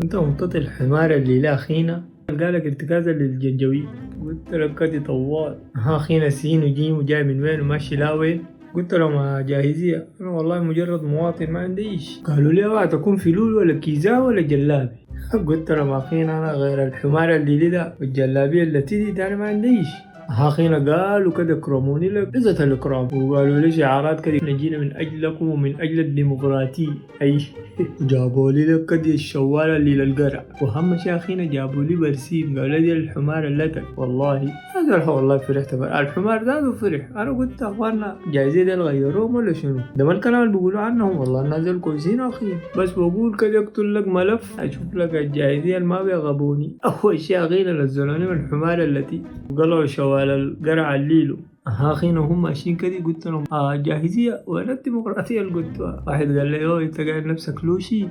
انت منطط الحمار اللي لا خينا قالك ارتكازا للجنجويد. قلت له كدي طوال ها خينا سين وجيم وجاي من وين وماشي لا وين. قلت له ما جاهزية أنا والله مجرد مواطن ما عندي إيش. قالوا لي اوعى تكون فلول ولا كيزان ولا جلابي. قلت له ما فينا أنا غير الحمار اللي لده والجلابية اللي تدي ده أنا ما عندي إيش. هاخينا قالوا كده كرموني لك عزة الإكرام وقالوا لي شعارات كده نجينا من أجلكم ومن أجل الديمقراطية أي. جابوا لي لك كده الشوالة اللي للقرع وهم شي أخينا جابوا لي برسيم قالوا لي الحمار اللتك والله هذا والله فرحت الحمار ده فرح. أنا قلت أخوانا جايزين دي غيروهم ولا شنو ده ما الكلام اللي بيقولوا عنهم والله الناس دول كويسين أخي بس بقول كده اقتل لك ملف أشوف لك الجايزية اللي ما بيغبوني. أول شي أخينا نزلوني من الحمار التي وقالوا شوال القرع الليلو. أخينا هم ماشيين كده قلت لهم جاهزية وين الديمقراطية اللي قلتوها. واحد قال لي انت قاعد نفسك لوشي.